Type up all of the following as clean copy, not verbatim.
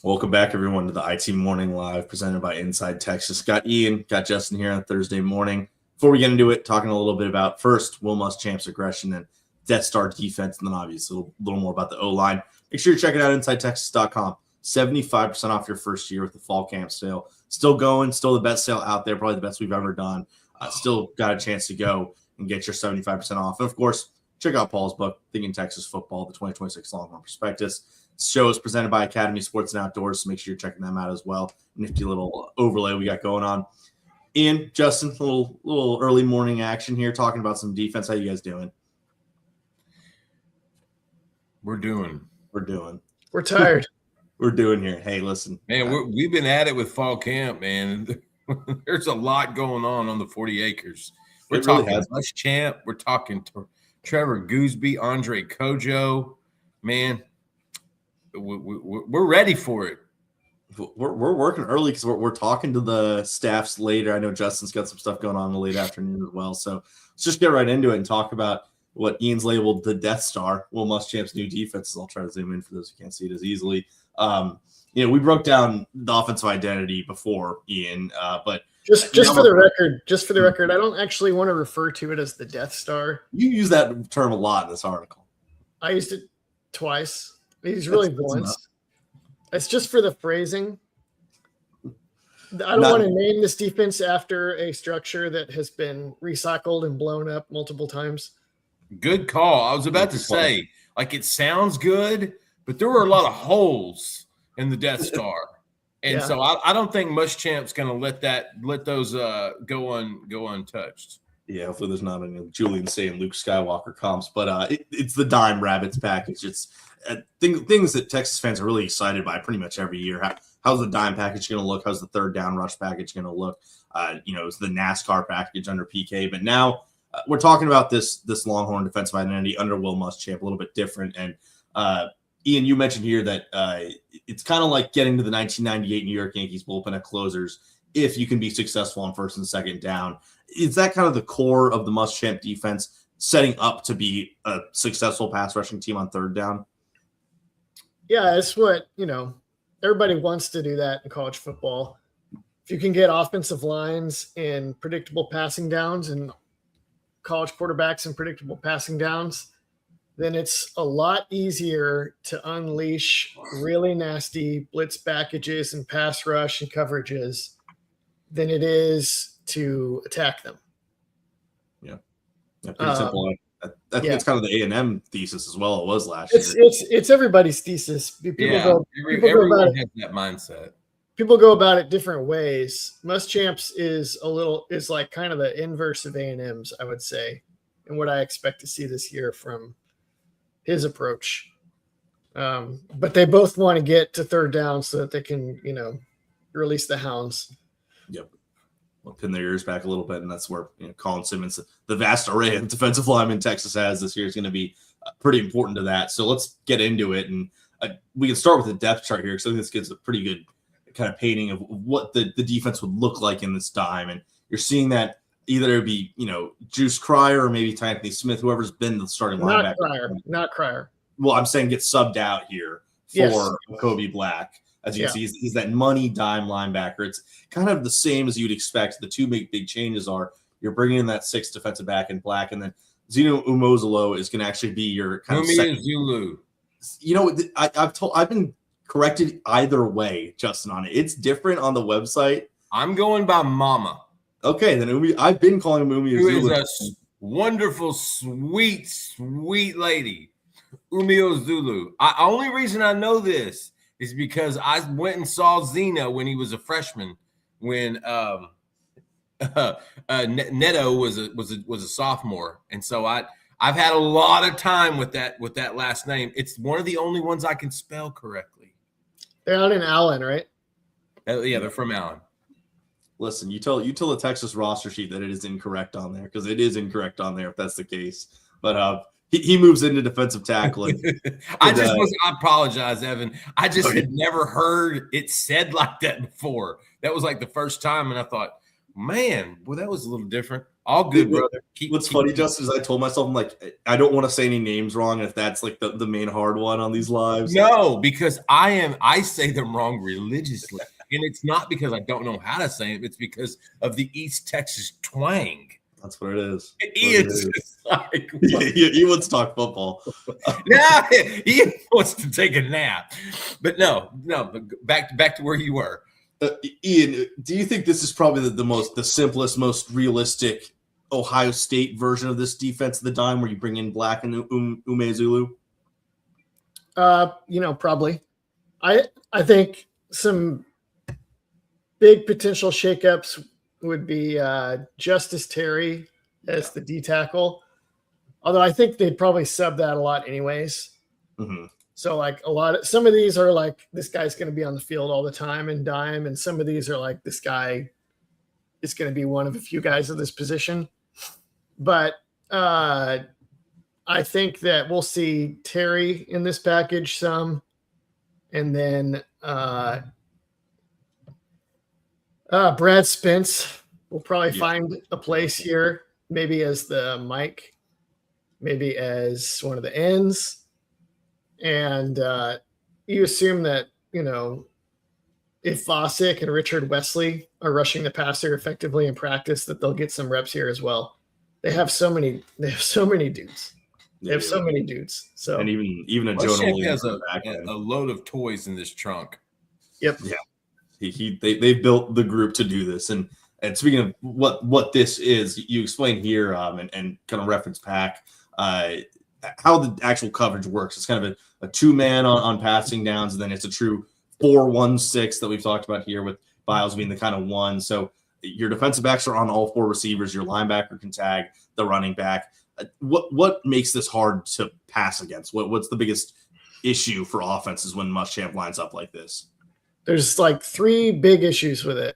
Welcome back, everyone, to the IT Morning Live presented by Inside Texas. Got Ian, got Justin here on Thursday morning. Before we get into it, talking a little bit about first Will Muschamp's aggression and Death Star defense, and then obviously a little more about the O-line. Make sure you check it out, InsideTexas.com. 75% off your first year with the fall camp sale. Still going, still the best sale out there, probably the best we've ever done. Still got a chance to go and get your 75% off. And, of course, check out Paul's book, Thinking Texas Football, the 2026 Longhorn Prospectus. Show is presented by Academy Sports and Outdoors, so make sure you're checking them out as well. Nifty little overlay we got going on. Ian, Justin, a little early morning action here, talking about some defense. How you guys doing? We're doing. We're tired. We're doing here. Hey, listen. Man, we've been at it with fall camp, man. There's a lot going on the 40 acres. We're talking Muschamp. We're talking Trevor Goosby, Andre Kojo. Man, we're ready for it. We're working early because we're talking to the staffs later. I know Justin's got some stuff going on in the late afternoon as well. So let's just get right into it and talk about what Ian's labeled the Death Star, Will Muschamp's new defenses. I'll try to zoom in for those who can't see it as easily. We broke down the offensive identity before, Ian, but just for the record, I don't actually want to refer to it as the Death Star. You use that term a lot in this article. I used it twice. He's really once. It's just for the phrasing. I don't want to name this defense after a structure that has been recycled and blown up multiple times. Good call. I was about to say, it sounds good, but there were a lot of holes in the Death Star. And so I don't think Muschamp's going to let those go untouched. Yeah, hopefully there's not any Julian saying Luke Skywalker comps, but it's the Dime Rabbits package. It's things that Texas fans are really excited by pretty much every year. How's the dime package going to look? How's the third down rush package going to look? It's the NASCAR package under PK. But now we're talking about this Longhorn defensive identity under Will Muschamp, a little bit different. And Ian, you mentioned here that it's kind of like getting to the 1998 New York Yankees bullpen at closers if you can be successful on first and second down. Is that kind of the core of the Muschamp defense, setting up to be a successful pass rushing team on third down? Yeah, it's what, everybody wants to do that in college football. If you can get offensive lines and predictable passing downs and college quarterbacks and predictable passing downs, then it's a lot easier to unleash really nasty blitz packages and pass rush and coverages than it is to attack them. Yeah, pretty simple. I think it's kind of the A&M thesis as well. It was last year. It's everybody's thesis. Everyone has that mindset. People go about it different ways. Muschamp's is like kind of the inverse of A&M's, I would say, and what I expect to see this year from his approach. But they both want to get to third down so that they can, release the hounds. Yep. Pin their ears back a little bit, and that's where Colin Simmons, the vast array of defensive linemen Texas has this year, is going to be pretty important to that. So let's get into it, and we can start with the depth chart here because I think this gives a pretty good kind of painting of what the defense would look like in this dime. And you're seeing that either it be Juice Cryer or maybe Anthony Smith, whoever's been the starting linebacker. Not Cryer. Well, I'm saying get subbed out here for Kobe Black. As you can see, he's that money dime linebacker. It's kind of the same as you'd expect. The two big changes are you're bringing in that sixth defensive back in Black, and then Zeno Umozolo is going to actually be your kind of second. Zulu. I've been corrected either way, Justin, on it. It's different on the website. I'm going by Mama. Okay, then I've been calling him Umi Who Zulu. is a wonderful, sweet, sweet lady. Umio Zulu. Only reason I know this is because I went and saw Zeno when he was a freshman, when Neto was a sophomore, and so I've had a lot of time with that last name. It's one of the only ones I can spell correctly. They're out in Allen, right? Yeah, they're from Allen. Listen, you tell the Texas roster sheet that it is incorrect on there, because it is incorrect on there if that's the case. But he moves into defensive tackle. I apologize, Evan. I just had never heard it said like that before. That was like the first time, and I thought, Man, well, that was a little different. All good, brother. What's funny, Justin, is I told myself, I'm like, I don't want to say any names wrong if that's like the main hard one on these lives. No, because I say them wrong religiously. And it's not because I don't know how to say it. It's because of the East Texas twang. That's what it is. Ian's just like, he wants to talk football. Yeah, Ian wants to take a nap. But no. Back to where you were. Ian, do you think this is probably the simplest, most realistic Ohio State version of this defense of the dime, where you bring in Black and Umezulu? Probably. I think some big potential shakeups would be Justice Terry as the D tackle. Although I think they'd probably sub that a lot anyways. Mm-hmm. So like some of these are like, this guy's going to be on the field all the time in dime. And some of these are like, this guy is going to be one of a few guys of this position. But I think that we'll see Terry in this package some. And then Brad Spence will probably find a place here, maybe as the Mike, maybe as one of the ends. And you assume that, if Fossick and Richard Wesley are rushing the passer effectively in practice, that they'll get some reps here as well. They have so many dudes. They have so many dudes. So, and even a Jonah Williams has a load of toys in this trunk. Yep. Yeah. They've built the group to do this. And speaking of what this is, you explain here and kind of reference Pack how the actual coverage works. It's kind of a two-man on passing downs, and then it's a true 4-1-6 that we've talked about here, with Biles being the kind of one. So your defensive backs are on all four receivers. Your linebacker can tag the running back. What makes this hard to pass against? What's the biggest issue for offenses when Muschamp lines up like this? There's like three big issues with it.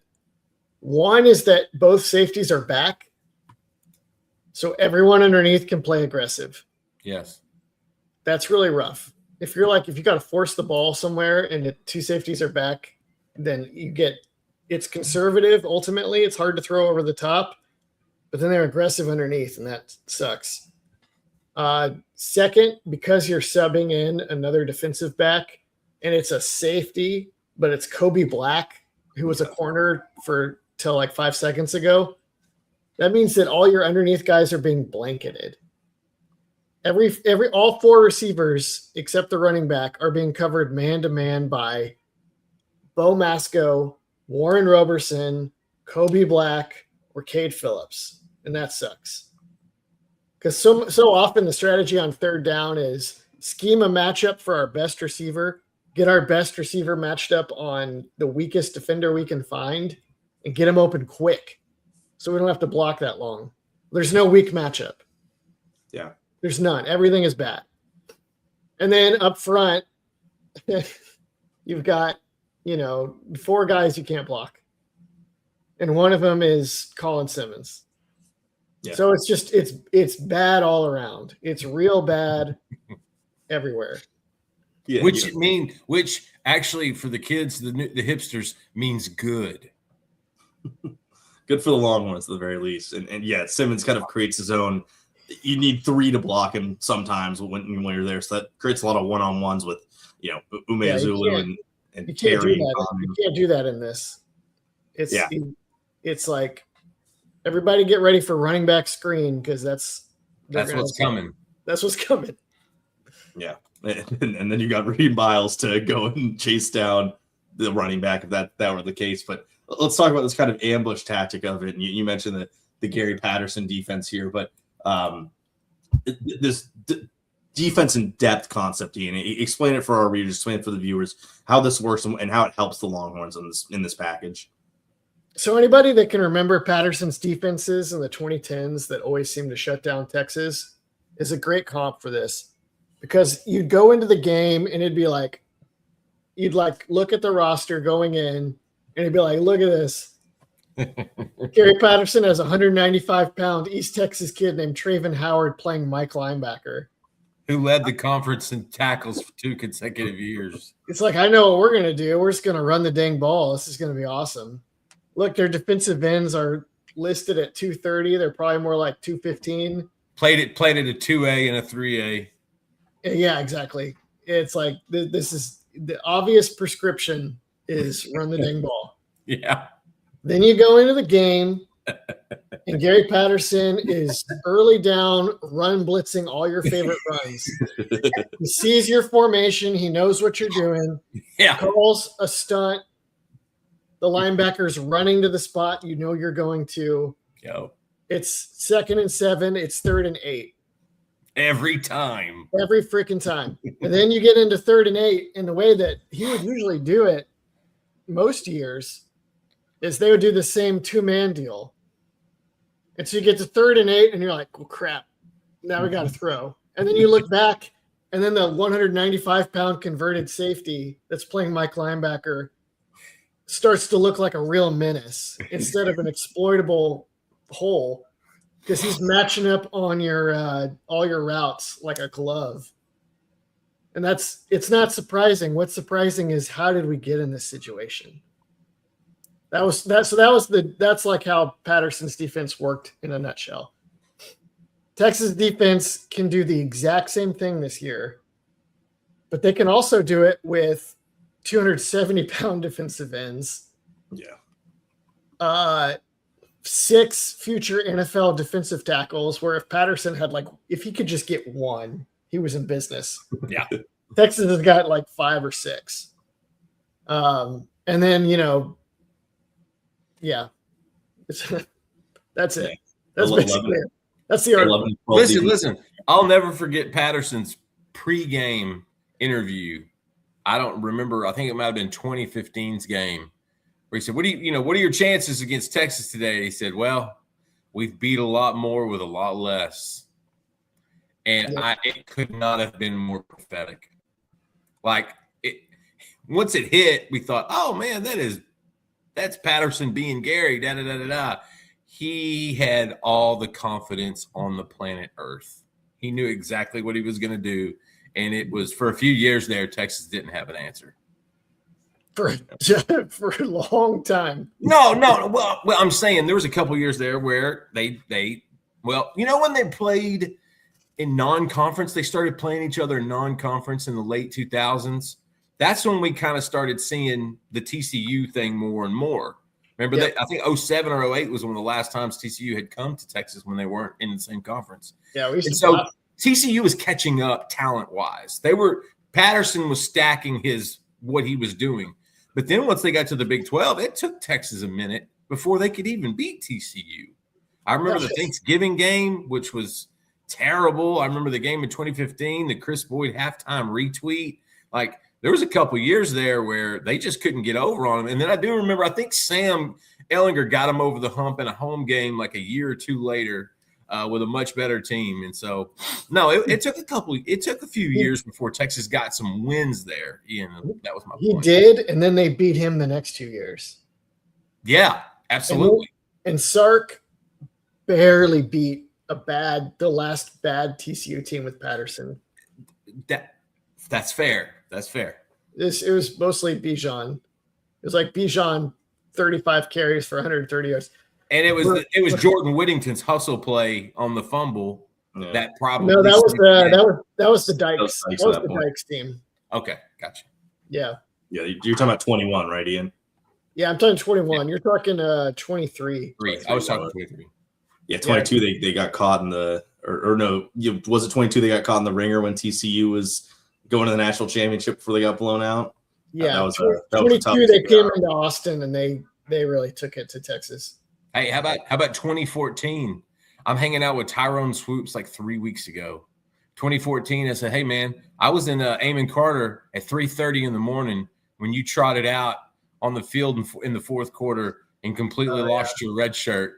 One is that both safeties are back, so everyone underneath can play aggressive. Yes. That's really rough. If you got to force the ball somewhere and the two safeties are back, then it's conservative. Ultimately, it's hard to throw over the top, but then they're aggressive underneath, and that sucks. Second, because you're subbing in another defensive back and it's a safety, but it's Kobe Black, who was a corner till like 5 seconds ago. That means that all your underneath guys are being blanketed. All four receivers except the running back are being covered man to man by Bo Masco, Warren Roberson, Kobe Black, or Cade Phillips, and that sucks. Because so often the strategy on third down is scheme a matchup for our best receiver, get our best receiver matched up on the weakest defender we can find, and get him open quick, so we don't have to block that long. There's no weak matchup. Yeah. There's none. Everything is bad. And then up front, you've got, four guys you can't block. And one of them is Colin Simmons. Yeah. So it's bad all around. It's real bad everywhere. Yeah, which actually for the kids, the hipsters, means good. Good for the Longhorns at the very least. And yeah, Simmons kind of creates his own. You need three to block him sometimes when you're there. So that creates a lot of one-on-ones with, Umezulu and Terry. You can't do that in this. It's like, everybody get ready for running back screen, because that's what's coming. That's what's coming. Yeah. And then you got Reed Biles to go and chase down the running back if that were the case. But let's talk about this kind of ambush tactic of it. And you mentioned the Gary Patterson defense here, but this defense in depth concept, Ian, explain it for our readers, explain it for the viewers, how this works and how it helps the Longhorns in this package. So anybody that can remember Patterson's defenses in the 2010s that always seem to shut down Texas is a great comp for this, because you'd go into the game and it'd be like, you'd like look at the roster going in and it'd be like, look at this. Gary Patterson has a 195-pound East Texas kid named Traven Howard playing Mike linebacker, who led the conference in tackles for 2 consecutive years. It's like, I know what we're going to do. We're just going to run the dang ball. This is going to be awesome. Look, their defensive ends are listed at 230. They're probably more like 215. Played it a 2A and a 3A. Yeah, exactly. It's like this is the obvious prescription is run the dang ball. Yeah. Then you go into the game, and Gary Patterson is early down, run blitzing all your favorite runs. He sees your formation. He knows what you're doing. Yeah. Calls a stunt. The linebacker's running to the spot you know you're going to. Yo. It's 2nd and 7. It's 3rd and 8. Every time. Every freaking time. And then you get into 3rd and 8, and the way that he would usually do it most years is they would do the same 2-man deal. And so you get to 3rd and 8, and you're like, well, crap, now we got to throw. And then you look back, and then the 195-pound converted safety that's playing Mike linebacker starts to look like a real menace instead of an exploitable hole, because he's matching up on your all your routes like a glove. And it's not surprising. What's surprising is how did we get in this situation? That's like how Patterson's defense worked in a nutshell. Texas defense can do the exact same thing this year, but they can also do it with 270-pound defensive ends. Yeah. 6 future NFL defensive tackles, where if Patterson had if he could just get one, he was in business. Yeah. Texas has got 5 or 6. And then, yeah. That's it. That's basically it. That's the article. Listen. I'll never forget Patterson's pregame interview. I don't remember. I think it might have been 2015's game where he said, what are your chances against Texas today? He said, well, we've beat a lot more with a lot less. And it could not have been more prophetic. Once it hit, we thought, oh man, that's Patterson being Gary, da-da-da-da-da. He had all the confidence on the planet Earth. He knew exactly what he was going to do. And it was for a few years there, Texas didn't have an answer. For a long time. No. Well, I'm saying there was a couple years there where when they played in non-conference, they started playing each other in non-conference in the late 2000s. That's when we kind of started seeing the TCU thing more and more. Remember that? I think 07 or 08 was one of the last times TCU had come to Texas when they weren't in the same conference. Yeah, TCU was catching up talent-wise. Patterson was stacking what he was doing. But then once they got to the Big 12, it took Texas a minute before they could even beat TCU. I remember the Thanksgiving game, which was terrible. I remember the game in 2015, the Chris Boyd halftime retweet. There was a couple years there where they just couldn't get over on him. And then I do remember, I think Sam Ehlinger got him over the hump in a home game a year or two later with a much better team. And so, no, it took a few years before Texas got some wins there. Ian, that was my point. He did, and then they beat him the next 2 years. Yeah, absolutely. And Sark barely beat the last bad TCU team with Patterson. That's fair. That's fair. It was mostly Bijan. It was Bijan, 35 carries for 130 yards. And it was Jordan Whittington's hustle play on the fumble that probably. No, that was the Dykes. That was the Dykes team. Okay, gotcha. Yeah. Yeah, you're talking about 21, right, Ian? Yeah, I'm talking 21. You're talking 23. I was talking 23. Yeah, 22. Yeah. They got caught in the was it 22? They got caught in the ringer when TCU was going to the national championship before they got blown out. Yeah, that was 22. They came into Austin and they really took it to Texas. Hey, how about 2014? I'm hanging out with Tyrone Swoops 3 weeks ago. 2014, I said, hey, man, I was in Amon Carter at 3:30 in the morning when you trotted out on the field in the fourth quarter and completely lost your red shirt.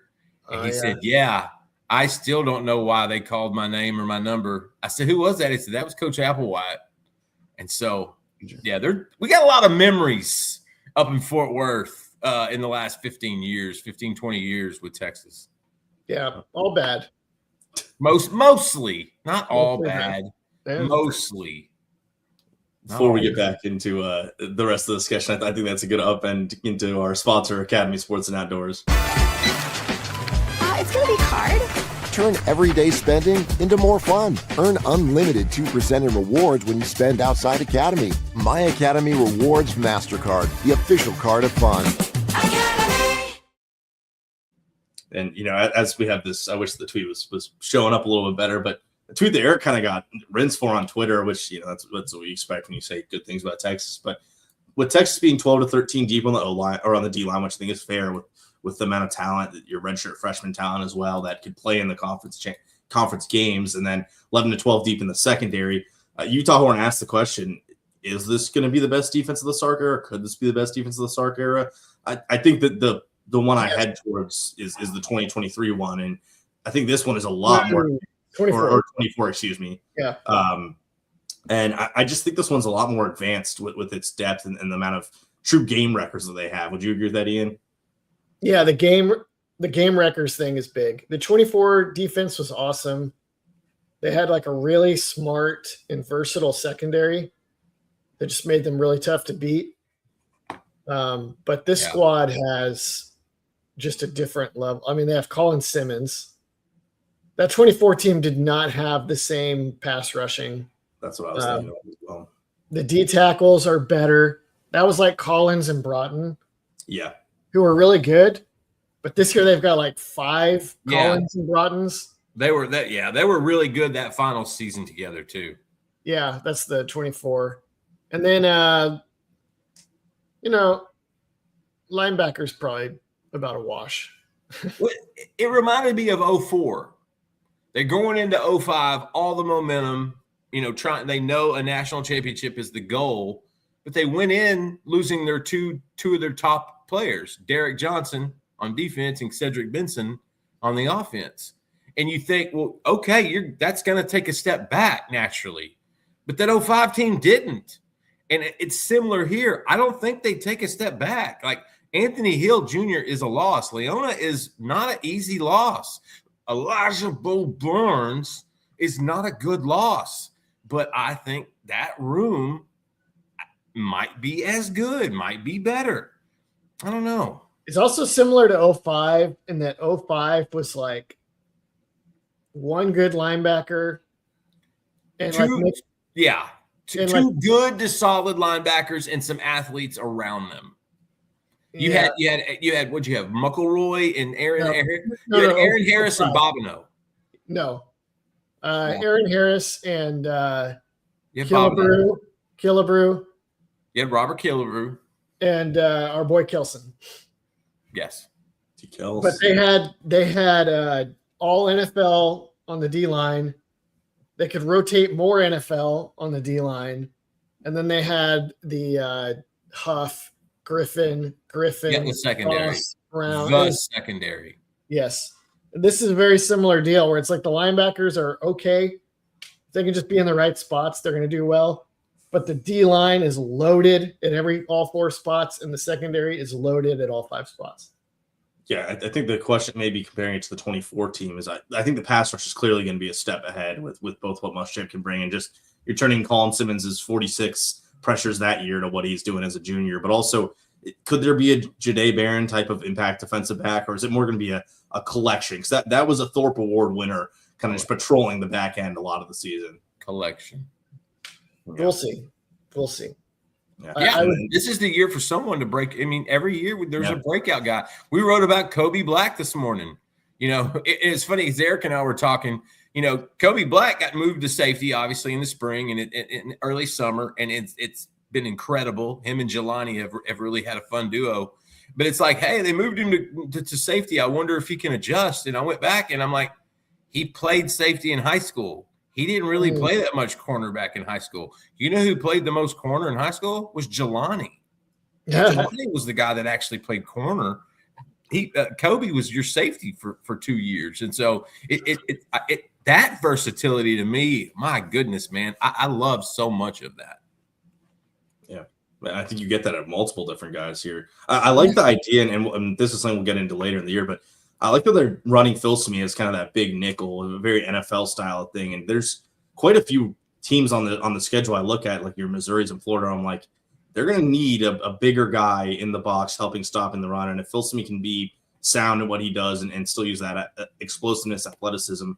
And he said, yeah, I still don't know why they called my name or my number. I said, who was that? He said, that was Coach Applewhite. And so, yeah, we got a lot of memories up in Fort Worth in the last 15, 20 years with Texas. Yeah, all bad. Mostly, not all bad. Mostly. Before we get back into the rest of the discussion, I think that's a good upend into our sponsor, Academy Sports and Outdoors. gonna be hard? Turn everyday spending into more fun. Earn unlimited 2% in rewards when you spend outside Academy. My Academy Rewards MasterCard, the official card of fun. Academy! And, as we have this, I wish the tweet was showing up a little bit better, but the tweet that Eric kind of got rinsed for on Twitter, which, that's what we expect when you say good things about Texas. But with Texas being 12 to 13 deep on the O-line or on the D-line, which I think is fair with the amount of talent, your redshirt freshman talent as well, that could play in the conference games, and then 11 to 12 deep in the secondary. Utah Horn asked the question, is this going to be the best defense of the Sark era? Could this be the best defense of the Sark era? I think that the one I head towards is the 2023 one, and I think this one is a lot more 24. or 24, excuse me. Yeah. And I just think this one's a lot more advanced with its depth and the amount of true game records that they have. Would you agree with that, Ian? Yeah, the game records thing is big. The 24 defense was awesome. They had like a really smart and versatile secondary that just made them really tough to beat. But this squad has just a different level. I mean, they have Colin Simmons. That 24 team did not have the same pass rushing. That's what I was thinking as well. The D tackles are better. That was like Collins and Broughton. Yeah. Who are really good. But this year they've got like 5 Collins and Broughtons. They were really good that final season together too. Yeah, that's the 24. And then linebackers probably about a wash. It reminded me of 04. They're going into 05, all the momentum, they know a national championship is the goal, but they went in losing their two of their top players, Derek Johnson on defense and Cedric Benson on the offense. And you think, well, okay, that's going to take a step back naturally. But that 05 team didn't. And it's similar here. I don't think they take a step back. Like Anthony Hill Jr. is a loss. Leona is not an easy loss. Elijah Bo Burns is not a good loss. But I think that room might be as good, might be better. I don't know. It's also similar to 05 in that 05 was like one good linebacker and two good to solid linebackers and some athletes around them. You had what'd you have? McElroy and Aaron Harris and Bobineau. No. Aaron Harris and Killebrew. You had Robert Killebrew. And our boy Kelson. Yes. But they had all NFL on the D line. They could rotate more NFL on the D line. And then they had the Huff, Griffin. Yeah, the secondary. Ross, Brown. The secondary. Yes. This is a very similar deal where it's like the linebackers are okay. If they can just be in the right spots, they're going to do well. But the D line is loaded at all 4 spots, and the secondary is loaded at all 5 spots. Yeah, I think the question maybe comparing it to the 24 team is I think the pass rush is clearly going to be a step ahead with both what Muschamp can bring and just you're turning Colin Simmons' 46 pressures that year to what he's doing as a junior. But also, could there be a Jahdae Barron type of impact defensive back, or is it more going to be a collection? Because that was a Thorpe Award winner, kind of just patrolling the back end a lot of the season. Collection. Yeah. We'll see. Yeah, this is the year for someone to break. I mean, every year there's a breakout guy. We wrote about Kobe Black this morning. It's funny because Eric and I were talking. Kobe Black got moved to safety, obviously, in the spring and in early summer, and it's been incredible. Him and Jelani have really had a fun duo. But it's like, hey, they moved him to safety. I wonder if he can adjust. And I went back, and I'm like, he played safety in high school. He didn't really play that much cornerback in high school. You know who played the most corner in high school? Was Jelani. Yeah. Jelani was the guy that actually played corner. Kobe was your safety for 2 years. And so that versatility to me, my goodness, man, I love so much of that. Yeah. I think you get that at multiple different guys here. I like the idea, and this is something we'll get into later in the year, but I like that they're running Filsaime as kind of that big nickel, a very NFL style thing. And there's quite a few teams on the schedule I look at, like your Missouris and Florida. I'm like, they're going to need a bigger guy in the box helping stop in the run. And if Filsaime can be sound in what he does and still use that explosiveness, athleticism,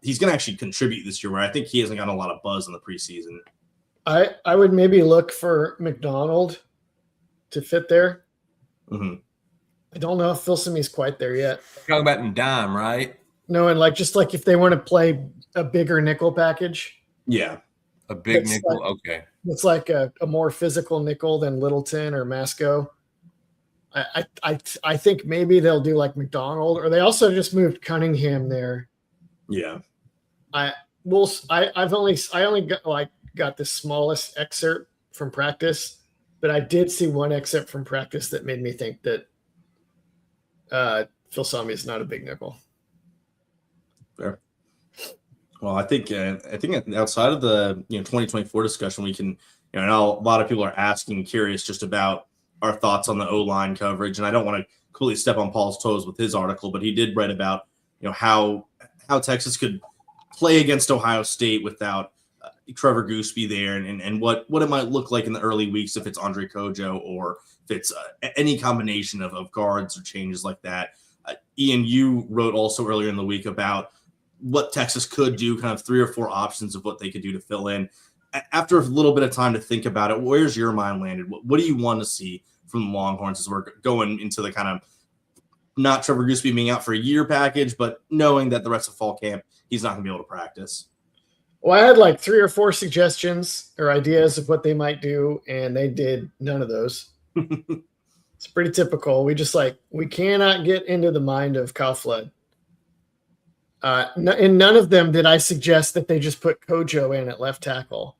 he's going to actually contribute this year, where I think he hasn't gotten a lot of buzz in the preseason. I would maybe look for McDonald to fit there. Mm-hmm. I don't know if Filsame's quite there yet. Talking about in dime, right? No, and just if they want to play a bigger nickel package. Yeah. A big nickel, okay. It's like a more physical nickel than Littleton or Masco. I think maybe they'll do like McDonald, or they also just moved Cunningham there. Yeah. I only got the smallest excerpt from practice, but I did see one excerpt from practice that made me think that Filsami is not a big nickel. Fair. Well, I think outside of the 2024 discussion, we can I know a lot of people are asking, curious just about our thoughts on the O-line coverage, and I don't want to completely step on Paul's toes with his article, but he did write about how Texas could play against Ohio State without Trevor Goosby there, and what it might look like in the early weeks if it's Andre Kojo or if it's any combination of guards or changes like that. Ian, you wrote also earlier in the week about what Texas could do, kind of 3 or 4 options of what they could do to fill in. After a little bit of time to think about it, where's your mind landed? What do you want to see from the Longhorns as we're going into the kind of not Trevor Goosby being out for a year package, but knowing that the rest of fall camp, he's not going to be able to practice? Well, I had 3 or 4 suggestions or ideas of what they might do, and they did none of those. It's pretty typical. We cannot get into the mind of Kyle Flood. In none of them did I suggest that they just put Kojo in at left tackle.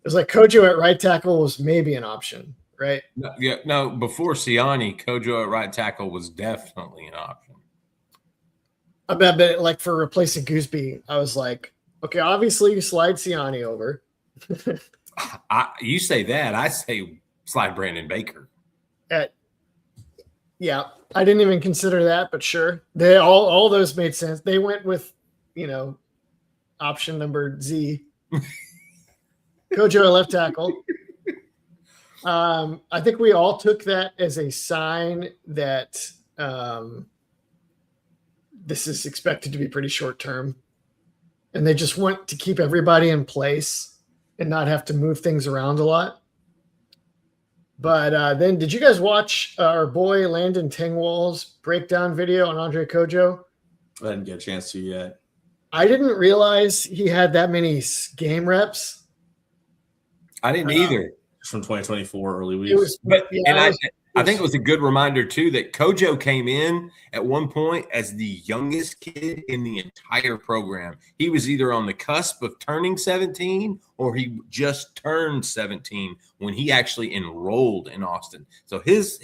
It was Kojo at right tackle was maybe an option, right? No, before Siani, Kojo at right tackle was definitely an option. I bet, for replacing Gooseby, I was okay, obviously you slide Siani over. You say that. I say slide Brandon Baker. Yeah, I didn't even consider that, but sure. They all those made sense. They went with, option number Z. Kojo at left tackle. I think we all took that as a sign that this is expected to be pretty short term. And they just want to keep everybody in place and not have to move things around a lot. But then did you guys watch our boy Landon Tengwall's breakdown video on Andre Kojo? I didn't get a chance to yet. I didn't realize he had that many game reps. I didn't either. From 2024 early weeks. I think it was a good reminder, too, that Kojo came in at one point as the youngest kid in the entire program. He was either on the cusp of turning 17 or he just turned 17 when he actually enrolled in Austin. So his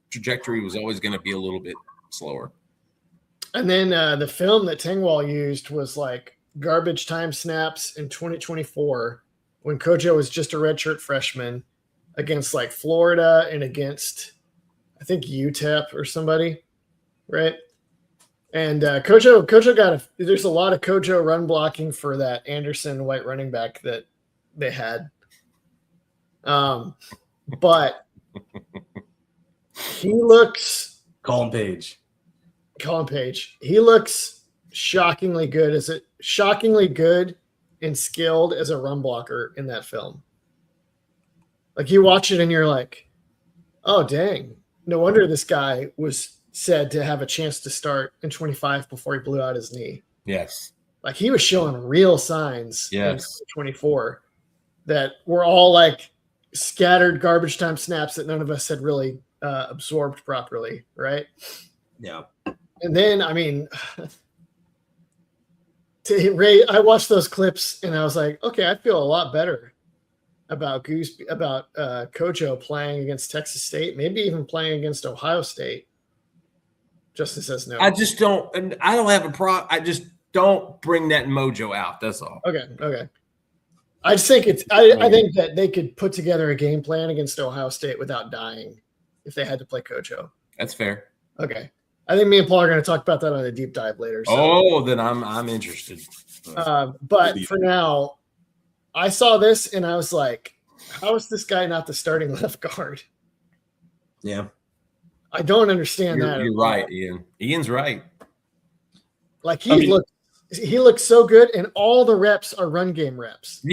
trajectory was always going to be a little bit slower. And then the film that Tengwall used was garbage time snaps in 2024 when Kojo was just a redshirt freshman against Florida and against, I think, UTEP or somebody, right? And Kojo there's a lot of Kojo run blocking for that Anderson white running back that they had. But he looks Colin Page. He looks shockingly good and skilled as a run blocker in that film. You watch it and you're oh, dang. No wonder this guy was said to have a chance to start in 25 before he blew out his knee. Yes. He was showing real signs in 24 that were all scattered garbage time snaps that none of us had really absorbed properly, right? Yeah. And then, I watched those clips and I was okay, I feel a lot better about Kojo playing against Texas State, maybe even playing against Ohio State. Justin says no. I just don't, and I don't have a problem. I just don't bring that mojo out. That's all. Okay. I just think I think that they could put together a game plan against Ohio State without dying if they had to play Kojo. That's fair. Okay. I think me and Paul are going to talk about that on a deep dive later. So. Oh, then I'm interested. But for now, I saw this and I was how is this guy not the starting left guard? Yeah. I don't understand that. You're right, Ian. Ian's right. Like he looks so good, and all the reps are run game reps.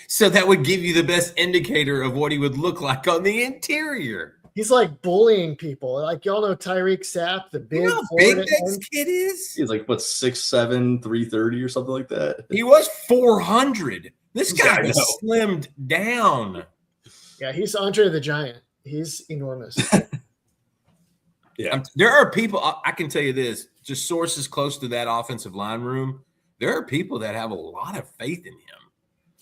So that would give you the best indicator of what he would look like on the interior. He's like bullying people. Like y'all know Tyreek Sapp, the big, You know how big this kid is? He's like, what, 6'7", 330 or something like that? He was 400. This guy Yeah, was slimmed down. Yeah, he's Andre the Giant. He's enormous. Yeah. There are people, I can tell you this, just sources close to that offensive line room, there are people that have a lot of faith in him.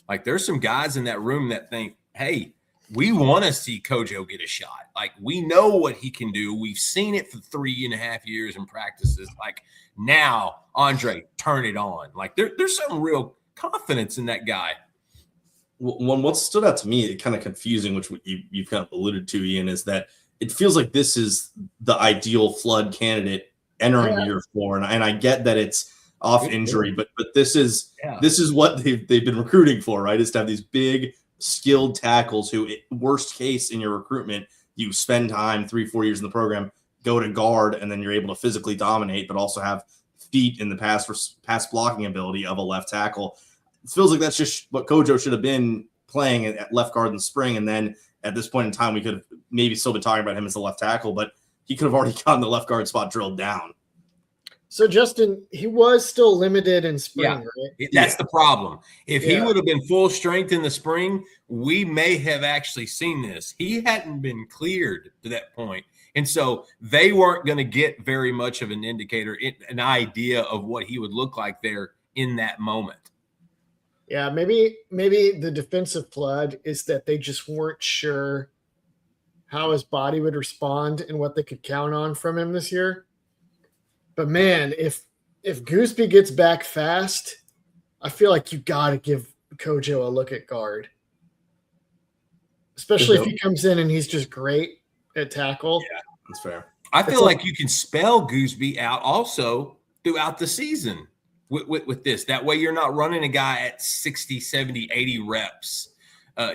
Like there's some guys in that room that think, hey, we want to see Kojo get a shot. Like we know what he can do. We've seen it for 3.5 years in practices. Like now, Andre, turn it on. Like there's some real confidence in that guy. What stood out to me, kind of confusing, which you've kind of alluded to, Ian, is that it feels like this is the ideal Flood candidate entering year 4. And I get that it's off injury, but this is what they've been recruiting for, right? Is to have these big skilled tackles who, worst case in your recruitment, you spend time 3-4 years in the program, go to guard, and then you're able to physically dominate, but also have feet in the pass blocking ability of a left tackle. It feels like that's just what Kojo should have been playing at left guard in the spring. And then at this point in time, we could have maybe still been talking about him as the left tackle, but he could have already gotten the left guard spot drilled down. So, Justin, he was still limited in spring, right? That's the problem. If he would have been full strength in the spring, we may have actually seen this. He hadn't been cleared to that point. And so they weren't going to get very much of an indicator, an idea of what he would look like there in that moment. Yeah, maybe the defensive flood is that they just weren't sure how his body would respond and what they could count on from him this year. But man, if Goosby gets back fast, I feel like you got to give Kojo a look at guard, especially if he comes in and he's just great at tackle. Yeah, that's fair. I feel like you can spell Goosby out also throughout the season with this. That way you're not running a guy at 60, 70, 80 reps,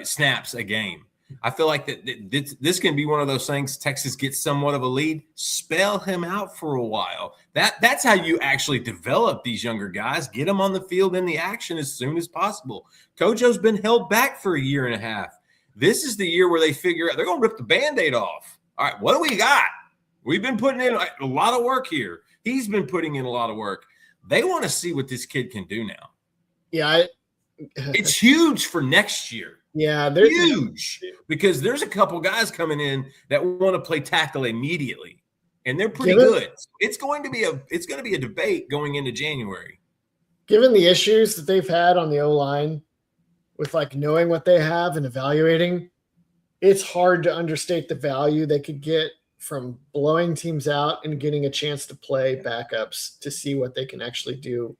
snaps a game. I feel like that this can be one of those things. Texas gets somewhat of a lead, spell him out for a while. That's how you actually develop these younger guys. Get them on the field in the action as soon as possible. Kojo's been held back for 1.5 years. This is the year where they figure out they're going to rip the Band-Aid off. All right, what do we got? We've been putting in a lot of work here. He's been putting in a lot of work. They want to see what this kid can do now. Yeah. It's huge for next year. Yeah, they're huge because there's a couple guys coming in that want to play tackle immediately, and they're pretty good. It's going to be a debate going into January. Given the issues that they've had on the O-line with like knowing what they have and evaluating, it's hard to understate the value they could get from blowing teams out and getting a chance to play backups to see what they can actually do.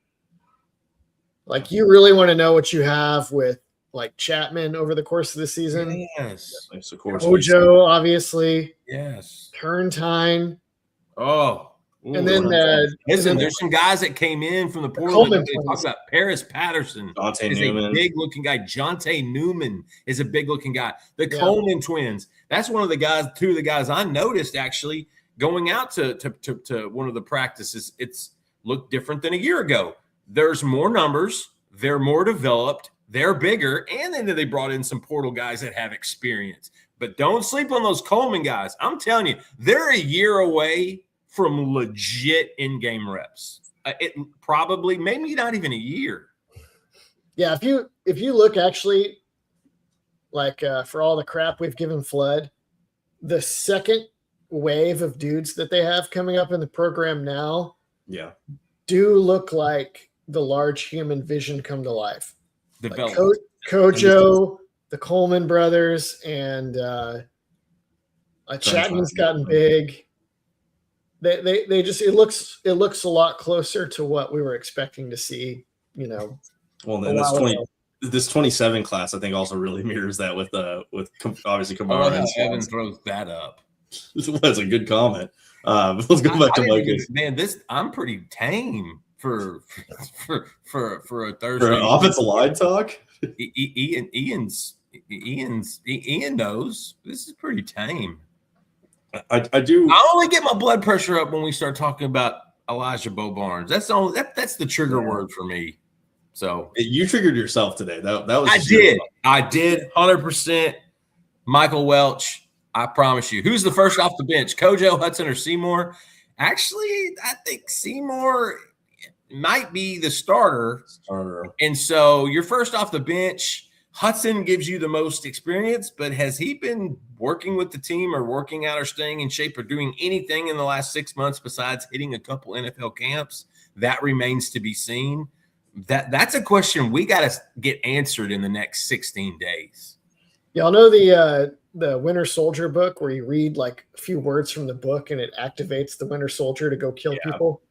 Like you really want to know what you have with like Chapman over the course of the season. Yes. Kojo, obviously. Yes. Turntine. Oh. Ooh, and then there's some guys that came in from the portal. They talk about Paris Patterson is a big looking guy. Jonte Newman is a big looking guy. The Coleman twins. That's one of the guys, two of the guys I noticed actually going out to one of the practices. It's looked different than a year ago. There's more numbers. They're more developed. They're bigger, and then they brought in some portal guys that have experience. But don't sleep on those Coleman guys. I'm telling you, they're a year away from legit in-game reps. It probably, maybe not even a year. Yeah, if you look actually, like for all the crap we've given Flood, the second wave of dudes that they have coming up in the program now, do look like the large human vision come to life. Like Kojo, the Coleman brothers, and Chapman's gotten big. They just it looks a lot closer to what we were expecting to see. You know, well, then this 27 class I think also really mirrors that with obviously Kamara. Oh, Evan throws that up. That's a good comment. Let's go back to Mike. Man, I'm pretty tame. For a Thursday. For an offensive line talk? Ian knows this is pretty tame. I do. I only get my blood pressure up when we start talking about Elijah Bo Barnes. That's the trigger word for me. So you triggered yourself today. That was I did 100%. Michael Welch, I promise you. Who's the first off the bench? Kojo, Hudson, or Seymour? Actually, I think Seymour might be the starter. And so you're first off the bench. Hudson gives you the most experience, but has he been working with the team or working out or staying in shape or doing anything in the last 6 months besides hitting a couple NFL camps? That remains to be seen. That's a question we got to get answered in the next 16 days. Y'all know the Winter Soldier book where you read like a few words from the book and it activates the Winter Soldier to go kill people?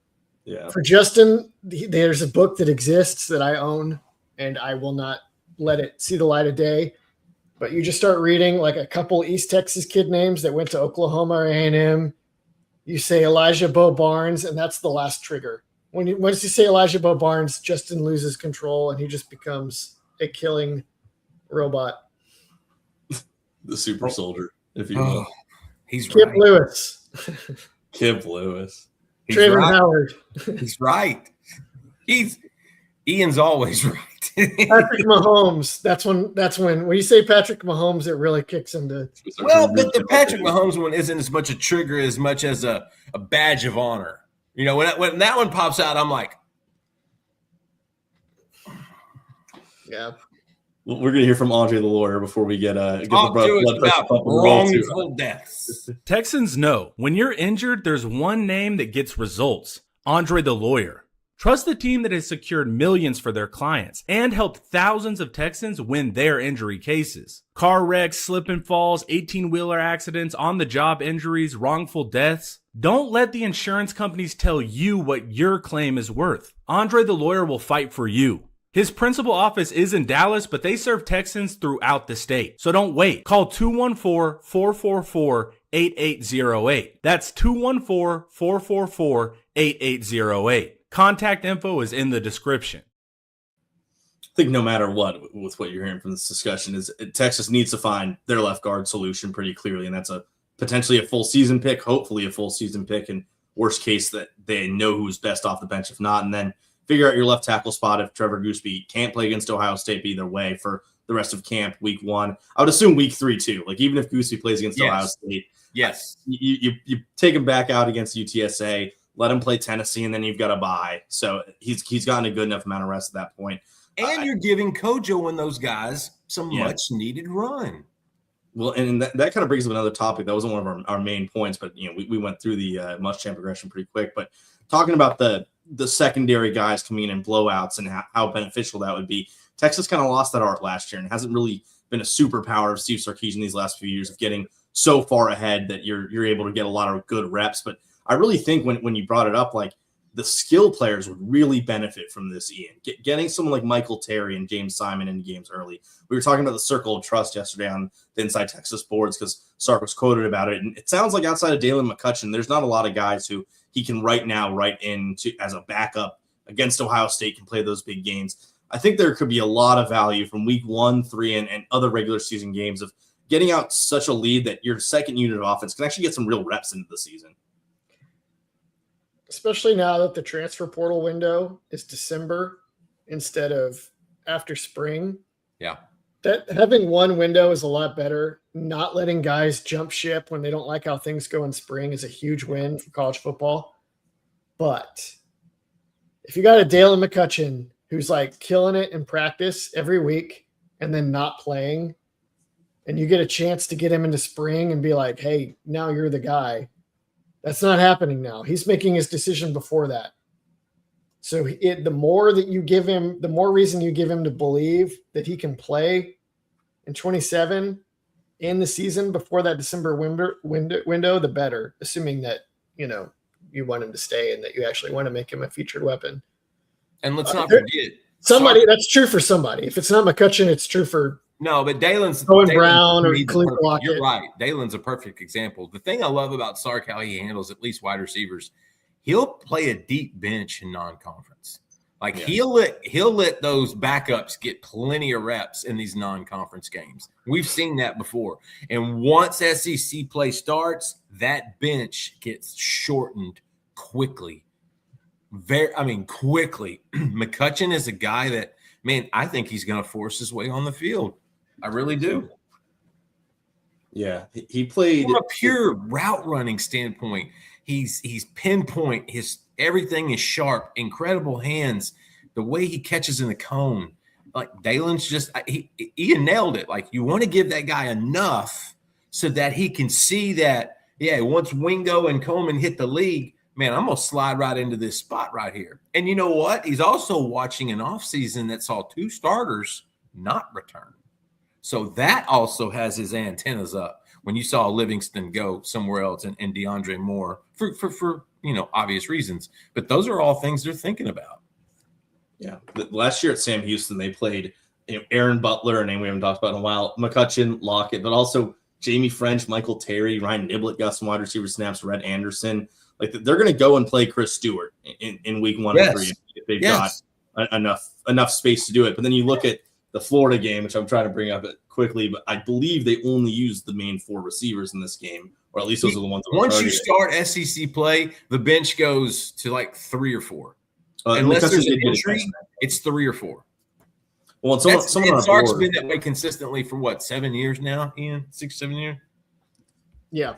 Yeah. For Justin, there's a book that exists that I own, and I will not let it see the light of day. But you just start reading like a couple East Texas kid names that went to Oklahoma or A&M. You say Elijah Bo Barnes, and that's the last trigger. Once you say Elijah Bo Barnes, Justin loses control, and he just becomes a killing robot. The super soldier, if you will. He's Kip right. Lewis. Kip Lewis. Trevor Howard. He's right. Ian's always right. Patrick Mahomes. That's when you say Patrick Mahomes, it really kicks into. Well, but the Patrick Mahomes one isn't as much a trigger as much as a badge of honor. You know, when that one pops out, I'm like, yeah. Well, we're going to hear from Andre the lawyer before we get the talk to us blood pressure about pump. wrongful deaths. Texans know when you're injured, there's one name that gets results: Andre the lawyer. Trust the team that has secured millions for their clients and helped thousands of Texans win their injury cases. Car wrecks, slip and falls, 18-wheeler accidents, on-the-job injuries, wrongful deaths. Don't let the insurance companies tell you what your claim is worth. Andre the lawyer will fight for you. His principal office is in Dallas, but they serve Texans throughout the state. So don't wait. Call 214-444-8808. That's 214-444-8808. Contact info is in the description. I think no matter what, with what you're hearing from this discussion, is Texas needs to find their left guard solution pretty clearly, and that's potentially a full season pick, hopefully a full season pick, and worst case that they know who's best off the bench if not, and then figure out your left tackle spot if Trevor Goosby can't play against Ohio State either way for the rest of camp week 1. I would assume week 3 too. Like even if Goosby plays against Ohio State, you take him back out against UTSA, let him play Tennessee, and then you've got a bye. So he's gotten a good enough amount of rest at that point. And you're giving Kojo and those guys some much needed run. Well, and that kind of brings up another topic. That wasn't one of our main points, but we went through the Muschamp progression pretty quick. But talking about the secondary guys coming in blowouts and how beneficial that would be. Texas kind of lost that art last year and hasn't really been a superpower of Steve Sarkisian these last few years of getting so far ahead that you're able to get a lot of good reps. But I really think when you brought it up, like the skill players would really benefit from this, Ian. Getting someone like Michael Terry and James Simon into games early. We were talking about the circle of trust yesterday on the Inside Texas boards because Sark was quoted about it. And it sounds like outside of Dalen McCutcheon, there's not a lot of guys who he can right now write into as a backup against Ohio State, can play those big games. I think there could be a lot of value from week 1, 3, and other regular season games of getting out such a lead that your second unit of offense can actually get some real reps into the season. Especially now that the transfer portal window is December instead of after spring. Yeah. That having one window is a lot better. Not letting guys jump ship when they don't like how things go in spring is a huge win for college football. But if you got a Dalen McCutcheon who's like killing it in practice every week and then not playing, and you get a chance to get him into spring and be like, hey, now you're the guy. That's not happening now. He's making his decision before that. So the more that you give him, the more reason you give him to believe that he can play in 27 in the season before that December window, the better, assuming that, you want him to stay and that you actually want to make him a featured weapon. And let's not forget somebody that's true for somebody. If it's not McCutcheon, it's true for but Dalen's Brown or Khalil Lockett. You're right. Dalen's a perfect example. The thing I love about Sark, how he handles at least wide receivers, he'll play a deep bench in non-conference. Like he'll let those backups get plenty of reps in these non-conference games. We've seen that before. And once SEC play starts, that bench gets shortened quickly. Quickly. McCutcheon is a guy that, man, I think he's going to force his way on the field. I really do. Yeah, he played from a pure route running standpoint. He's pinpoint. His everything is sharp. Incredible hands. The way he catches in the cone, like Dalen's just Ian nailed it. Like you want to give that guy enough so that he can see that. Yeah, once Wingo and Coleman hit the league, man, I'm gonna slide right into this spot right here. And you know what? He's also watching an offseason that saw 2 starters not return. So that also has his antennas up when you saw Livingston go somewhere else and DeAndre Moore for obvious reasons. But those are all things they're thinking about. Yeah. Last year at Sam Houston, they played Aaron Butler, a name we haven't talked about in a while, McCutcheon, Lockett, but also Jamie French, Michael Terry, Ryan Niblett got some wide receiver snaps, Red Anderson. Like they're going to go and play Chris Stewart in week 1 and 3 if they've got enough space to do it. But then you look at the Florida game, which I'm trying to bring up quickly, but I believe they only used the main 4 receivers in this game, or at least those are the ones that were once targeted. You start SEC play, the bench goes to like 3 or 4. Unless there's an injury, it's 3 or 4. Well, someone Sark's been that way consistently for what, 7 years now, Ian? 6, 7 years? Yeah.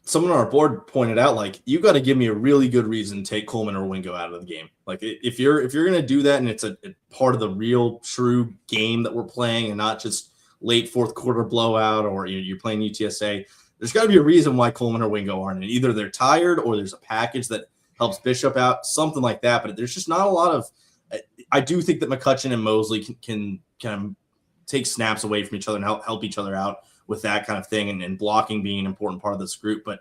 Someone on our board pointed out, like, you got to give me a really good reason to take Coleman or Wingo out of the game. Like, if you're going to do that and it's a part of the real true game that we're playing and not just late fourth quarter blowout or you're playing UTSA, there's got to be a reason why Coleman or Wingo aren't. And either they're tired or there's a package that helps Bishop out, something like that. But there's just not a lot of – I do think that McCutcheon and Mosley can kind of take snaps away from each other and help each other out with that kind of thing, and blocking being an important part of this group. But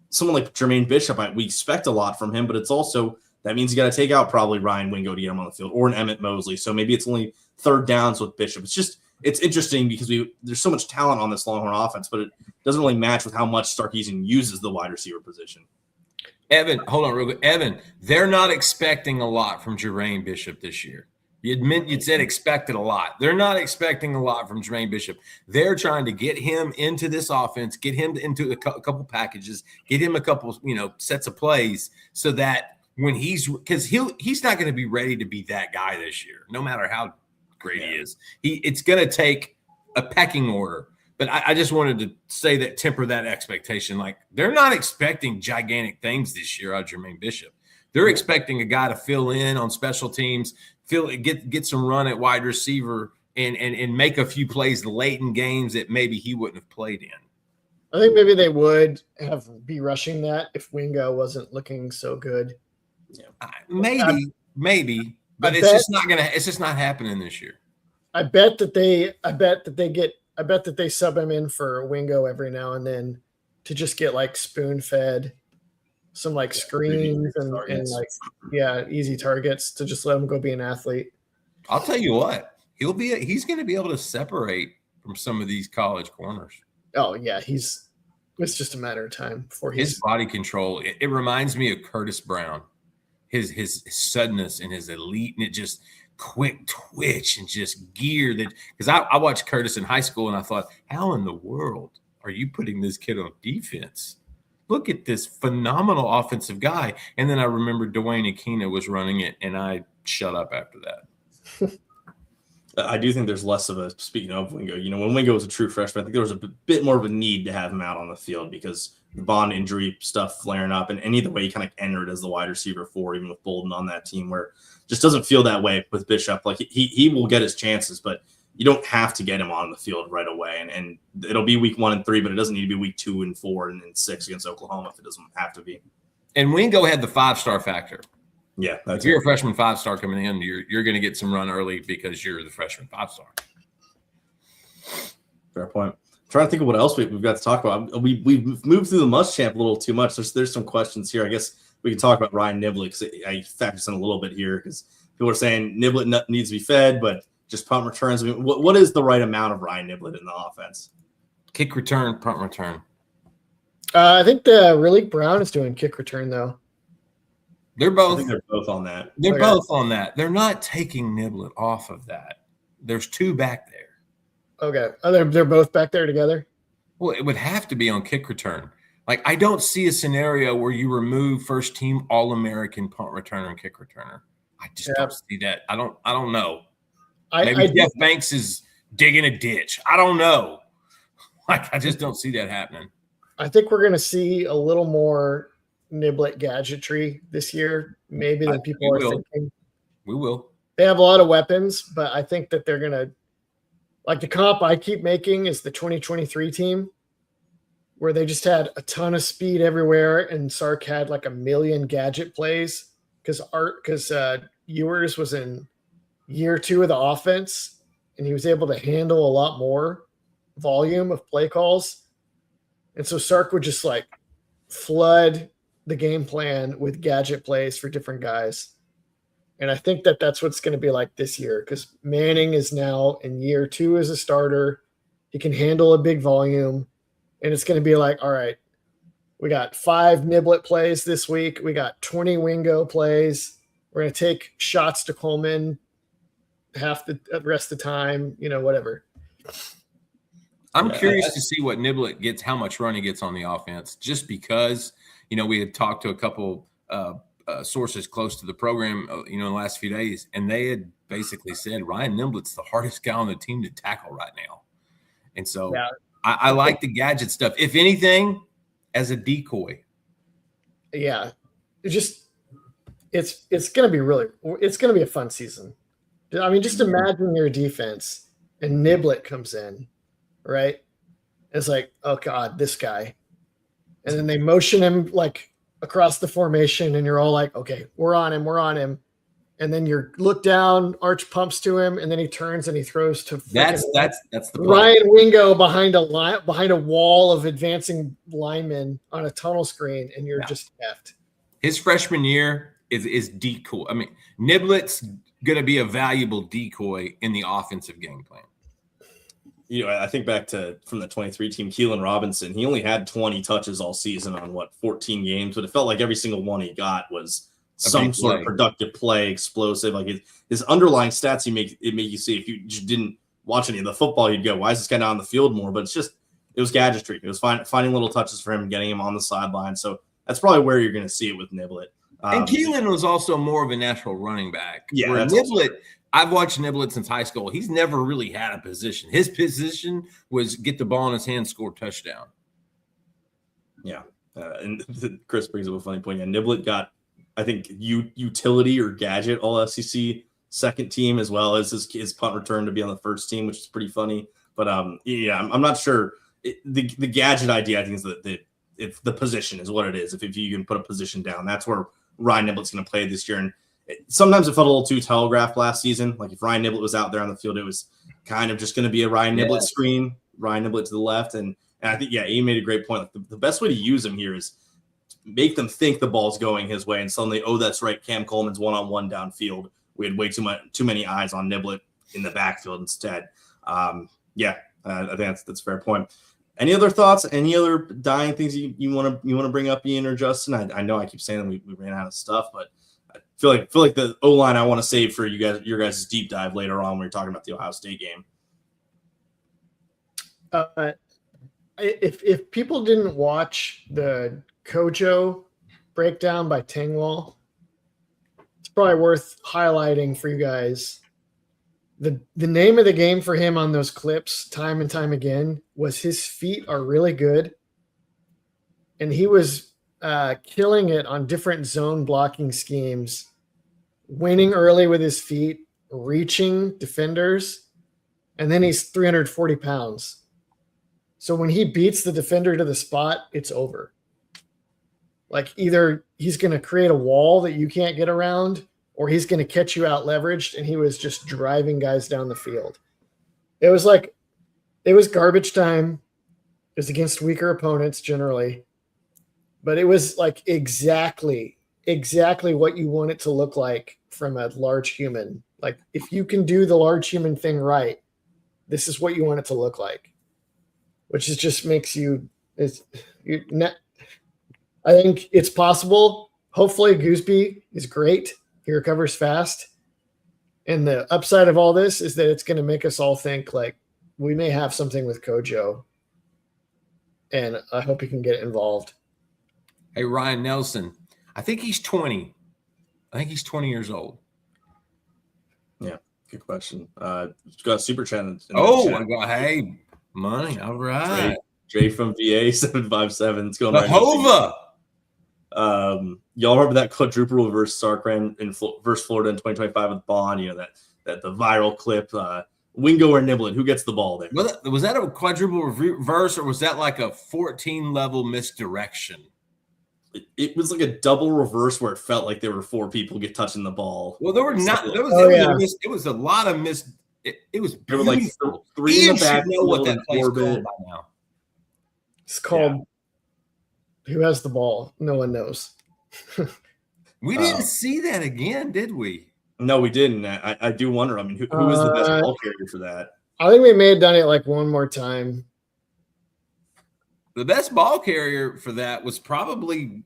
someone like Jermaine Bishop, we expect a lot from him, but it's also that means you got to take out probably Ryan Wingo to get him on the field, or an Emmett Mosley. So maybe it's only third downs with Bishop. It's interesting because there's so much talent on this Longhorn offense, but it doesn't really match with how much Sarkisian uses the wide receiver position. Evan, hold on real quick. Evan, they're not expecting a lot from Jermaine Bishop this year. You said expected a lot. They're not expecting a lot from Jermaine Bishop. They're trying to get him into this offense, get him into a couple packages, get him a couple, sets of plays, so that when he's not going to be ready to be that guy this year, no matter how great he is. It's going to take a pecking order. But I just wanted to say that, temper that expectation. Like, they're not expecting gigantic things this year out of Jermaine Bishop. They're expecting a guy to fill in on special teams, get some run at wide receiver, and make a few plays late in games that maybe he wouldn't have played in. I think maybe they would be rushing that if Wingo wasn't looking so good. Yeah. Maybe, but it's just not happening this year. I bet that they sub him in for Wingo every now and then to just get like spoon fed some like screens and like, easy targets to just let him go be an athlete. I'll tell you what, he's going to be able to separate from some of these college corners. Oh yeah. It's just a matter of time before his body control. It reminds me of Curtis Brown, his suddenness and his elite, and it just quick twitch and just gear that, because I watched Curtis in high school and I thought, how in the world are you putting this kid on defense? Look at this phenomenal offensive guy. And then I remember Dwayne Aquina was running it, and I shut up after that. I do think there's less of a, speaking of Wingo, when Wingo was a true freshman, I think there was a bit more of a need to have him out on the field because the Bond injury stuff flaring up, and either way, he kind of entered as the wide receiver 4, even with Bolden on that team, where it just doesn't feel that way with Bishop. Like he will get his chances, but you don't have to get him on the field right away. And it'll be week 1 and 3, but it doesn't need to be week 2 and 4 and 6 against Oklahoma if it doesn't have to be. And Wingo had the 5-star factor. Yeah. If you're a freshman 5-star coming in, you're going to get some run early because you're the freshman 5-star. Fair point. I'm trying to think of what else we've got to talk about. We've moved through the Muschamp a little too much. There's some questions here. I guess we can talk about Ryan Niblett because I factor in a little bit here because people are saying Niblett needs to be fed, but just punt returns. I mean, what is the right amount of Ryan Niblett in the offense? Kick return, punt return. I think the Raleek Brown is doing kick return though. They're I both. think they're both on that. They're Okay. both on that. They're not taking Niblett off of that. There's two back there. Okay. They're both back there together? Well, it would have to be on kick return. Like, I don't see a scenario where you remove first team All-American punt returner and kick returner. I just don't see that. I don't know. Maybe Jeff Banks is digging a ditch. I don't know. Like, I just don't see that happening. I think we're going to see a little more Niblett gadgetry this year, maybe than people are thinking. We will. They have a lot of weapons, but I think that they're going to, like, the comp I keep making is the 2023 team, where they just had a ton of speed everywhere, and Sark had like 1 million gadget plays because Ewers was in year 2 of the offense, and he was able to handle a lot more volume of play calls. And so Sark would just like flood the game plan with gadget plays for different guys. And I think that that's what's going to be like this year, because Manning is now in year 2 as a starter. He can handle a big volume. And it's going to be like, all right, we got 5 Niblett plays this week. We got 20 Wingo plays. We're going to take shots to Coleman half the rest of the time, whatever. I'm curious to see what Niblett gets, how much run he gets on the offense, just because, we had talked to a couple sources close to the program, in the last few days, and they had basically said Ryan Niblett's the hardest guy on the team to tackle right now. And so I like the gadget stuff, if anything, as a decoy. Yeah. It's going to be a fun season. I mean, just imagine your defense and Niblett comes in, right? It's like, oh God, this guy. And then they motion him like across the formation, and you're all like, okay, we're on him. And then you look down, Arch pumps to him, and then he turns and he throws to that's the play. Ryan Wingo behind a wall of advancing linemen on a tunnel screen, and you're just effed. His freshman year is decoy. I mean, Niblett's going to be a valuable decoy in the offensive game plan. I think back to from the 23 team, Keelan Robinson. He only had 20 touches all season on 14 games, but it felt like every single one he got was some sort of productive play, explosive. Like his underlying stats, it make you see. If you just didn't watch any of the football, you'd go, "Why is this guy not on the field more?" But it was gadgetry. It was finding little touches for him, getting him on the sideline. So that's probably where you're going to see it with Niblett. And Keelan was also more of a natural running back. Yeah, where Niblett. I've watched Niblett since high school. He's never really had a position. His position was get the ball in his hand, score touchdown. Yeah. And Chris brings up a funny point. Yeah, Niblett got, I think, utility or gadget all SEC second team, as well as his punt return to be on the first team, which is pretty funny. But I'm not sure. The gadget idea, I think, is that if the position is what it is. If you can put a position down, that's where Ryan Niblett's going to play this year. And sometimes it felt a little too telegraphed last season. Like if Ryan Niblett was out there on the field, it was kind of just going to be a Ryan Niblett screen, Ryan Niblett to the left. And I think, he made a great point. Like the best way to use him here is make them think the ball's going his way. And suddenly, oh, that's right, Cam Coleman's one-on-one downfield. We had way too many eyes on Niblett in the backfield instead. I think that's a fair point. Any other thoughts? Any other dying things you want to bring up, Ian or Justin? I know I keep saying we ran out of stuff, but I feel like the O-line I want to save for your guys' deep dive later on when we're talking about the Ohio State game. If people didn't watch the Kojo breakdown by Tangwall, it's probably worth highlighting for you guys. The name of the game for him on those clips time and time again was his feet are really good. And he was killing it on different zone blocking schemes, winning early with his feet, reaching defenders, and then he's 340 pounds. So when he beats the defender to the spot, it's over. Like either he's going to create a wall that you can't get around, or he's going to catch you out leveraged, and he was just driving guys down the field. It was garbage time. It was against weaker opponents generally, but it was like exactly what you want it to look like from a large human. Like if you can do the large human thing right, this is what you want it to look like, which is just makes you. I think it's possible. hopefully Goosby is great. He recovers fast. And the upside of all this is that it's going to make us all think like we may have something with Kojo. And I hope he can get involved. Hey, Ryan Nelson, I think he's 20. I think he's 20 years old. Yeah, good question. Got a super chat. I got money. All right. Jay from VA 757. It's going The right. Hova. Y'all remember that quadruple reverse Sark ran versus Florida in 2025 with Bond? That the viral clip. Wingo or Niblin, who gets the ball there? Was that a quadruple reverse, or was that like a 14-level misdirection? It was like a double reverse where it felt like there were 4 people touching the ball. Well, there were not. It was a lot of miss. It was there were like 3 Ian in the back. know what that play's called by now. It's called Who Has the Ball? No one knows. We didn't see that again, did we? No, we didn't. I do wonder. I mean, who is the best ball carrier for that? I think we may have done it like one more time. The best ball carrier for that was probably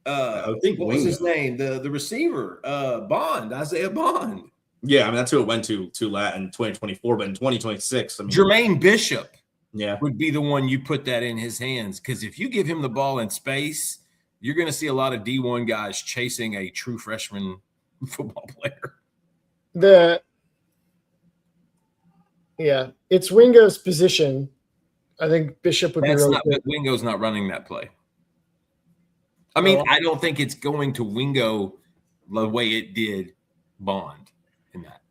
I think what was his name? The receiver, Isaiah Bond. Yeah, I mean that's who it went to in 2024, but in 2026, I mean Jermaine Bishop would be the one you put that in his hands, because if you give him the ball in space, you're going to see a lot of D1 guys chasing a true freshman football player. It's Wingo's position. I think Bishop would be really good. But Wingo's not running that play. I mean, I don't think it's going to Wingo the way it did Bond in that.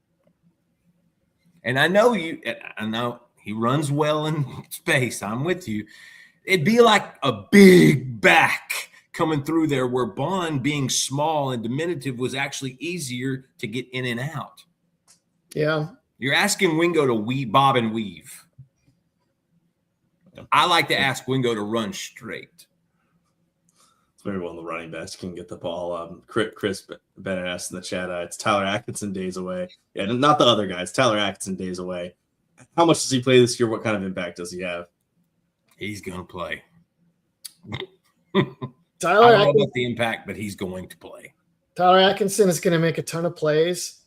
And I know he runs well in space. I'm with you. It'd be like a big back coming through there, where Bond, being small and diminutive, was actually easier to get in and out. Yeah. You're asking Wingo to bob and weave. I like to ask Wingo to run straight. It's maybe one of the running backs can get the ball. Chris Bennett asked in the chat, it's Tyler Atkinson days away. Yeah, not the other guys. Tyler Atkinson days away. How much does he play this year? What kind of impact does he have? He's going to play. Tyler I don't know about the impact, but he's going to play. Tyler Atkinson is going to make a ton of plays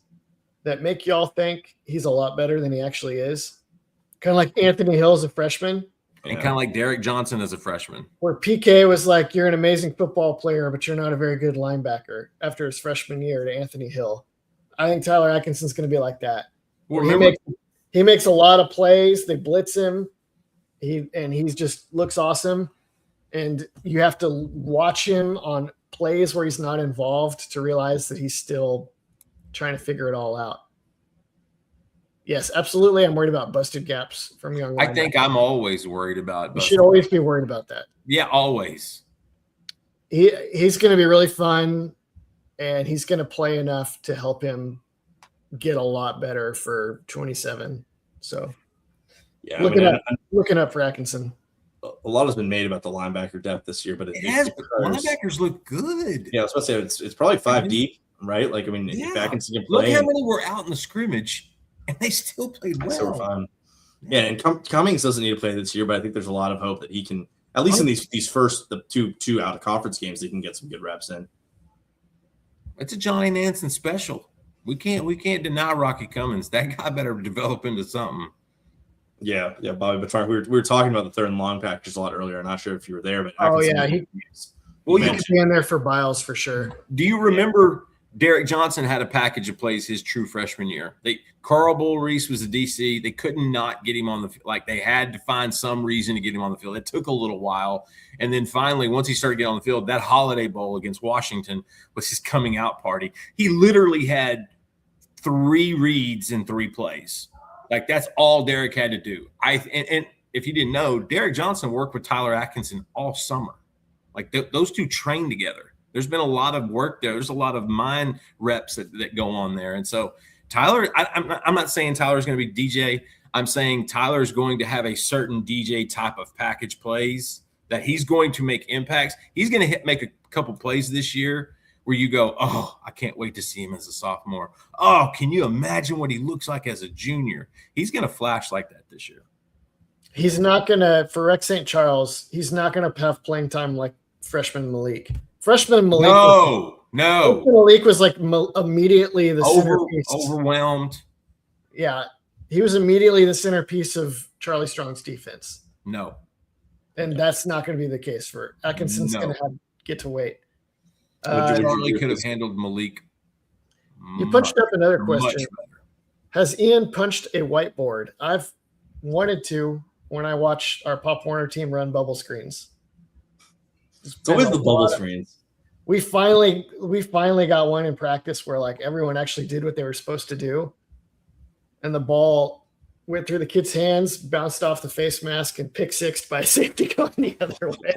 that make y'all think he's a lot better than he actually is. Kind of like Anthony Hill as a freshman. And kind of like Derek Johnson as a freshman. Where PK was like, you're an amazing football player, but you're not a very good linebacker after his freshman year, to Anthony Hill. I think Tyler Atkinson's going to be like that. Well, he makes a lot of plays. They blitz him. He just looks awesome. And you have to watch him on plays where he's not involved to realize that he's still trying to figure it all out. Yes, absolutely. I'm worried about busted gaps from young linebackers. I think I'm always worried about. You should always be worried about that. Yeah, always. He's going to be really fun, and he's going to play enough to help him get a lot better for 27. So, yeah, looking up for Atkinson. A lot has been made about the linebacker depth this year, but linebackers look good. Yeah, I was about to say it's probably 5 deep, right? Like, I mean, if Atkinson can play. Look how many were out in the scrimmage, and they still played well. So fun. Yeah, and Cummings doesn't need to play this year, but I think there's a lot of hope that he can, at least in these first the two out of conference games, he can get some good reps in. It's a Johnny Nansen special. We can't deny Rocky Cummings. That guy better develop into something. Yeah, Bobby Batrani. We were talking about the third and long package a lot earlier. I'm not sure if you were there, but he could be in there for Biles for sure. Do you remember Derek Johnson had a package of plays his true freshman year? Carl Bull Reese was the DC. They couldn't not get him on the field. Like, they had to find some reason to get him on the field. It took a little while. And then finally, once he started getting on the field, that Holiday Bowl against Washington was his coming out party. He literally had 3 reads in 3 plays. Like, that's all Derek had to do. And if you didn't know, Derek Johnson worked with Tyler Atkinson all summer. Like, those two trained together. There's been a lot of work there. There's a lot of mind reps that go on there. And so Tyler, I'm not saying Tyler's going to be DJ. I'm saying Tyler's going to have a certain DJ type of package plays that he's going to make impacts. He's going to make a couple plays this year where you go, oh, I can't wait to see him as a sophomore. Oh, can you imagine what he looks like as a junior? He's going to flash like that this year. He's not going to, for Rex St. Charles, he's not going to have playing time like freshman Malik. Freshman Malik. No. Freshman Malik was like immediately the centerpiece. Overwhelmed. Yeah, he was immediately the centerpiece of Charlie Strong's defense. No. And that's not going to be the case for Atkinson's going to get to wait. Charlie could have handled Malik. You punched up another question. Has Ian punched a whiteboard? I've wanted to when I watch our Pop Warner team run bubble screens. It's always the bubble screens. We finally got one in practice where like everyone actually did what they were supposed to do. And the ball went through the kid's hands, bounced off the face mask, and pick sixed by a safety going the other way.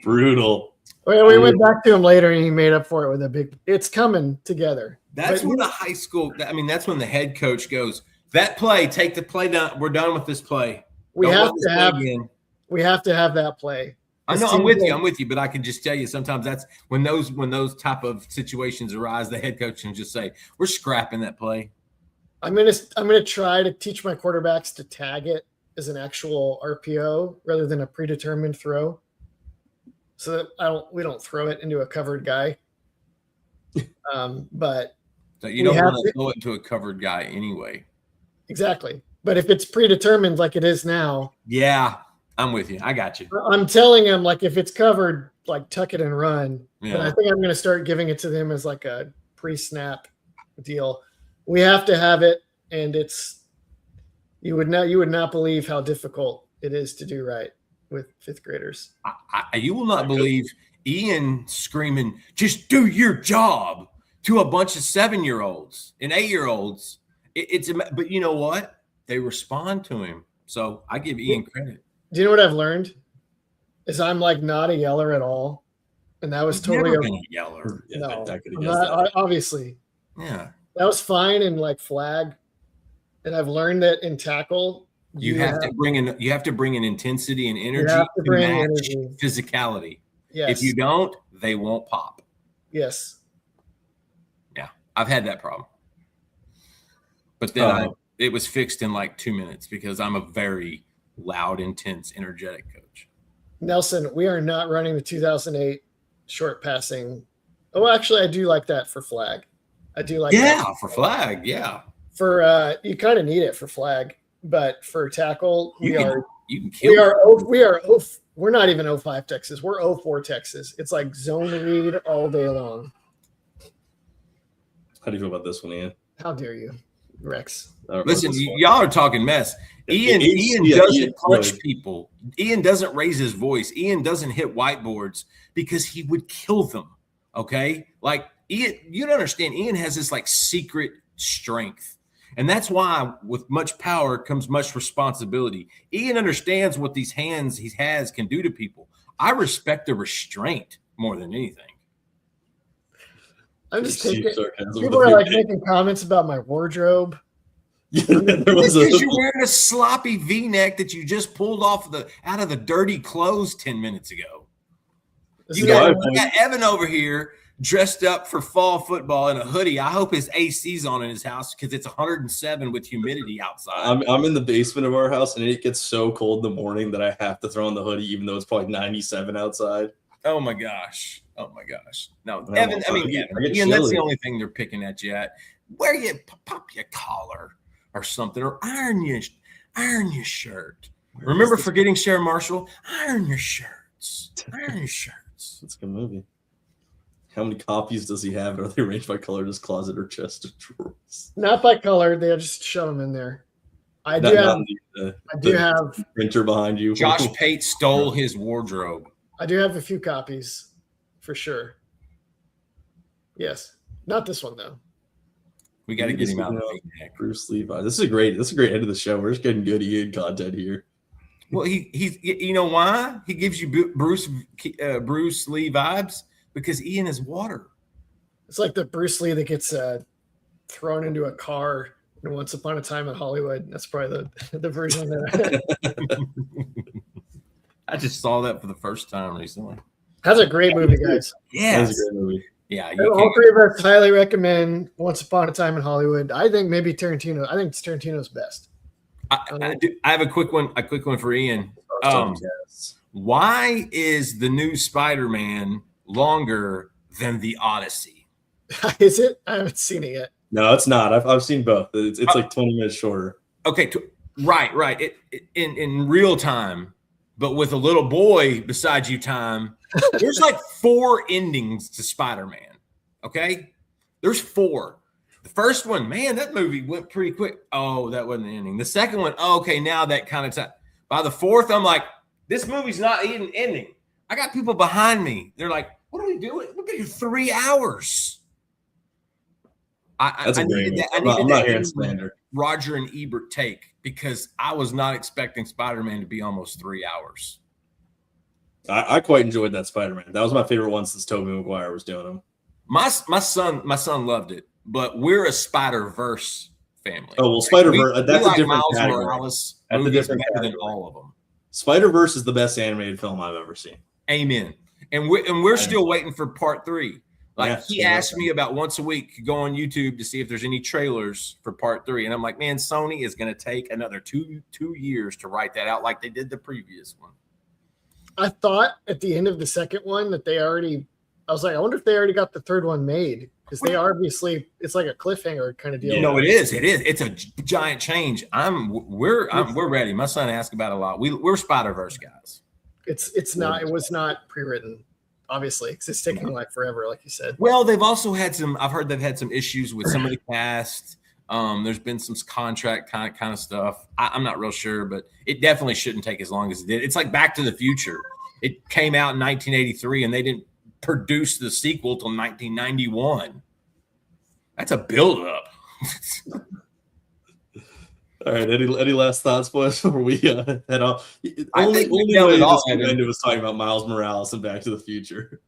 Brutal. We went back to him later, and he made up for it with a big. It's coming together. That's when the high school. I mean, that's when the head coach goes, "That play, take the play down. We're done with this play. We have to have that play." I know, I'm with you, but I can just tell you sometimes that's when those type of situations arise, the head coach can just say, "We're scrapping that play." I'm gonna try to teach my quarterbacks to tag it as an actual RPO rather than a predetermined throw, so that we don't throw it into a covered guy. But so you don't want to throw it into a covered guy anyway. Exactly. But if it's predetermined like it is now, yeah, I'm with you. I got you. I'm telling him like if it's covered, like tuck it and run. Yeah. But I think I'm gonna start giving it to them as like a pre-snap deal. We have to have it, and you would not believe how difficult it is to do right with fifth graders. You will not believe Ian screaming, "Just do your job," to a bunch of 7-year-olds and 8-year-olds. But you know what? They respond to him. So I give Ian credit. Do you know what I've learned? Is I'm like not a yeller at all, and that was totally never been a yeller. Yeah, no, obviously. Yeah. That was fine in like flag, and I've learned that in tackle you have to bring in intensity and energy to match physicality. Yes. If you don't, they won't pop. Yes. Yeah, I've had that problem, but then it was fixed in like 2 minutes because I'm a very loud, intense, energetic coach. Nelson, we are not running the 2008 short passing. Oh, actually, I do like that for flag. I do like that. For flag, yeah. For you kind of need it for flag, but for tackle, we're not even 05 Texas. We're 04 Texas. It's like zone read all day long. How do you feel about this one, Ian? How dare you, Rex? Listen, y'all are talking mess. Ian doesn't punch people. Ian doesn't raise his voice. Ian doesn't hit whiteboards because he would kill them. Okay, like Ian, you don't understand. Ian has this like secret strength, and that's why with much power comes much responsibility. Ian understands what these hands he has can do to people. I respect the restraint more than anything. I'm just taking. People are like making comments about my wardrobe. Because you're wearing a sloppy V-neck that you just pulled off out of the dirty clothes 10 minutes ago. You got Evan over here dressed up for fall football in a hoodie. I hope his AC's on in his house because it's 107 with humidity outside. I'm in the basement of our house, and it gets so cold in the morning that I have to throw on the hoodie, even though it's probably 97 outside. Oh my gosh. No, Evan, Ian, that's the only thing they're picking at you at. Where you pop your collar or something, or iron your shirt. Remember forgetting Sharon Marshall? Iron your shirts. That's a good movie. How many copies does he have? Are they arranged by color in his closet or chest of drawers? Not by color. They just shove them in there. I do have printer behind you. Josh Pate stole his wardrobe. I do have a few copies for sure. Yes. Not this one though. We got to get him out of the Bruce Levi. This is a great end of the show. We're just getting good Ian content here. Well, he's you know why? He gives you Bruce Lee vibes because Ian is water. It's like the Bruce Lee that gets thrown into a car in Once Upon a Time in Hollywood. That's probably the version that I just saw that for the first time recently. That's a great movie, guys. Yeah, that's a great movie. Yeah, all three of us highly recommend Once Upon a Time in Hollywood. I think maybe Tarantino. I think it's Tarantino's best. I have a quick one for Ian. Why is the new Spider-Man longer than the Odyssey. Is it? I haven't seen it yet. No, it's not. I've seen both. It's like 20 minutes shorter. Okay, right. In real time, but with a little boy beside you time, there's like 4 endings to Spider-Man. Okay? There's 4. The first one, man, that movie went pretty quick. Oh, that wasn't the ending. The second one, okay, now that kind of time. By the 4th, I'm like, this movie's not even ending. I got people behind me. They're like, what are we doing? We're going to do 3 hours. That's a great movie. I'm not hearing slander. Roger and Ebert take, because I was not expecting Spider-Man to be almost 3 hours. I quite enjoyed that Spider-Man. That was my favorite one since Tobey Maguire was doing them. My son loved it, but we're a Spider-Verse family. Oh, well, Spider-Verse, that's a different Miles category. Morales That's a different better category. than all of them. Spider-Verse is the best animated film I've ever seen. Amen. And we're still waiting for part 3. Like, Yeah, he asked me about once a week to go on YouTube to see if there's any trailers for part 3. And I'm like, man, Sony is going to take another two years to write that out like they did the previous one. I thought at the end of the second one that I was like, I wonder if they already got the third one made, because they obviously, it's like a cliffhanger kind of deal. You know, it is. It's a giant change. We're ready. My son asked about it a lot. We're Spider-Verse guys. It was not pre-written, obviously, because it's taking like forever, like you said. Well, they've also had I've heard they've had some issues with some of the cast. There's been some contract kind of stuff. I'm not real sure, but it definitely shouldn't take as long as it did. It's like Back to the Future. It came out in 1983, and they didn't produce the sequel till 1991. That's a buildup. All right. Any last thoughts, boys, before we head off? I Only think we way nailed it all, this Evan. ended was talking about Miles Morales and Back to the Future.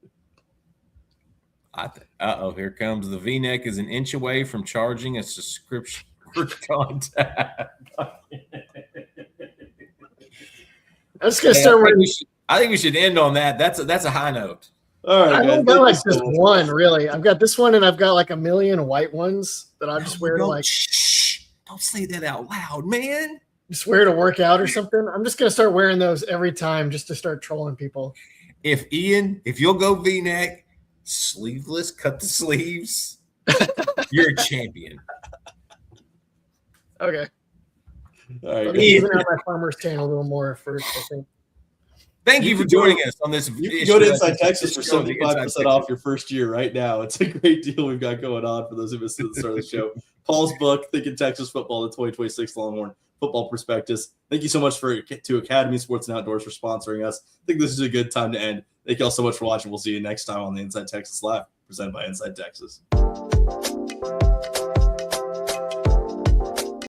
Here comes the V-neck is an inch away from charging a subscription for contact. I'm just gonna start wearing. I think we should end on that. That's a high note. All right, I've guys. only got like this one, really. I've got this one, and I've got like a million white ones that I just wear to like. Shh! Don't say that out loud, man. Just wear to work out or something. I'm just gonna start wearing those every time just to start trolling people. If you'll go V-neck, sleeveless, cut the sleeves, you're a champion. Okay. All right, Let guys. me even out my farmer's tan a little more first, I think. Thank you for joining us on this. You can go to Inside Texas for 75% off your first year right now. It's a great deal we've got going on for those who missed it at the start of the show. Paul's book, Thinking Texas Football, the 2026 Longhorn Football Prospectus. Thank you so much to Academy Sports and Outdoors for sponsoring us. I think this is a good time to end. Thank you all so much for watching. We'll see you next time on the Inside Texas Live, presented by Inside Texas.